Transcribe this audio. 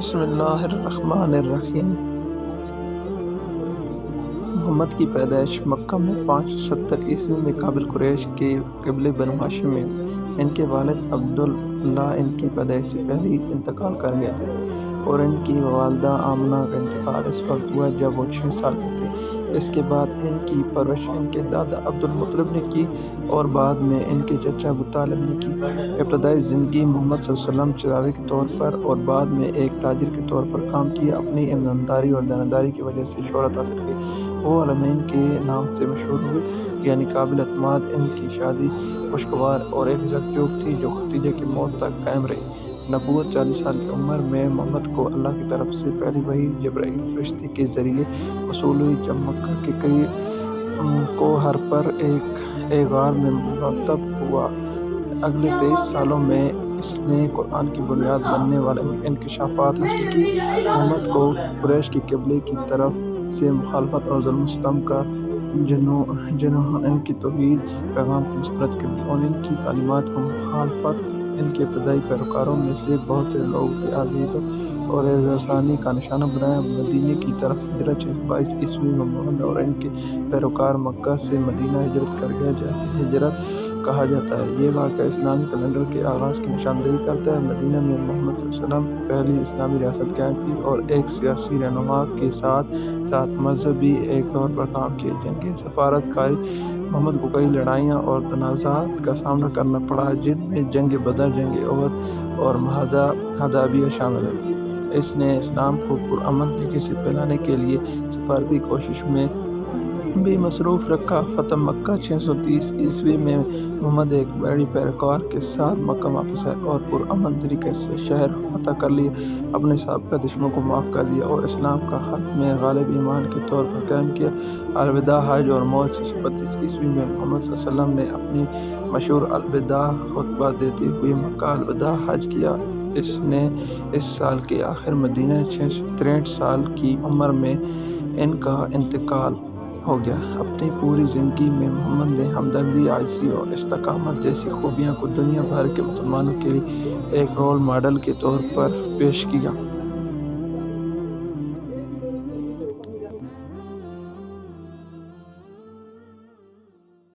بسم اللہ الرحمن الرحیم۔ محمد کی پیدائش مکہ میں 570 میں قابل قریش کے قبیلے بنو ہاشم میں ہوئی۔ ان کے والد عبداللہ ان کی پیدائش سے پہلے ہی انتقال کر گئے تھے اور ان کی والدہ آمنہ کا انتقال اس وقت ہوا جب وہ 6 سال کے تھے۔ اس کے بعد ان کی پرورش ان کے دادا عبدالمطلب نے کی اور بعد میں ان کے چچا ابو طالب نے کی۔ ابتدائی زندگی محمد صلی اللہ علیہ وسلم چراغی کے طور پر اور بعد میں ایک تاجر کے طور پر کام کیا۔ اپنی ایمانداری اور دیانتداری کی وجہ سے شہرت حاصل کی۔ وہ علمین کے نام سے مشہور ہوئے، یعنی قابل اعتماد۔ ان کی شادی خوشگوار اور ایک زوجہ تھی جو ختیجہ کی موت تک قائم رہی۔ نبوت 40 سال کی عمر میں محمد کو اللہ کی طرف سے پہلی وحی جبرائیل فرشتے کے ذریعے موصول ہوئی۔ جب مکہ کے قریب کوہر پر ایک غار میں مرتب ہوا۔ اگلے 23 سالوں میں اس نے قرآن کی بنیاد بننے والے انکشافات حاصل کیے۔ محمد کو قریش کے قبیلے کی طرف سے مخالفت اور ظلم و ستم کا جنون ان کی توحید پیغام کو مسترد کر دیا اور ان کی تعلیمات کو مخالفت ان کے ابتدائی پیروکاروں میں سے بہت سے لوگوں کی اذیتوں اور احسانی کا نشانہ بنایا۔ مدینے کی طرف ہجرت 622 میں محمد اور ان کے پیروکار مکہ سے مدینہ ہجرت کر گئے، جسے ہجرت کہا جاتا ہے۔ یہ واقعہ اسلامی کیلنڈر کے آغاز کی نشاندہی کرتا ہے۔ مدینہ میں محمد صلی اللہ علیہ وسلم نے پہلی اسلامی ریاست قائم کی اور ایک سیاسی رہنما کے ساتھ ساتھ مذہبی ایک طور پر کام کیا۔ جنگ سفارت کاری محمد کو کئی لڑائیاں اور تنازعات کا سامنا کرنا پڑا، جن میں جنگ بدر، جنگ احد اور معاہدہ حدیبیہ شامل ہے۔ اس نے اسلام کو پرامن طریقے سے پھیلانے کے لیے سفارتی کوششوں میں بھی مصروف رکھا۔ فتح مکہ 630 میں محمد ایک بڑے پیروکار کے ساتھ مکہ واپس آئے اور پرامن طریقے سے شہر فتح کر لیا، اپنے سابقہ دشمنوں کو معاف کر دیا اور اسلام کا خاتمہ غالب ایمان کے طور پر قائم کیا۔ الوداع حج اور موت 632 میں محمد صلی اللہ علیہ وسلم نے اپنی مشہور الوداع خطبہ دیتے ہوئے مکہ الوداع حج کیا۔ اس نے اس سال کے آخر مدینہ 663 سال کی عمر میں ان کا انتقال ہو گیا۔ اپنی پوری زندگی میں محمد نے ہمدردی، عاجزی اور استقامت جیسی خوبیوں کو دنیا بھر کے مسلمانوں کے لیے ایک رول ماڈل کے طور پر پیش کیا۔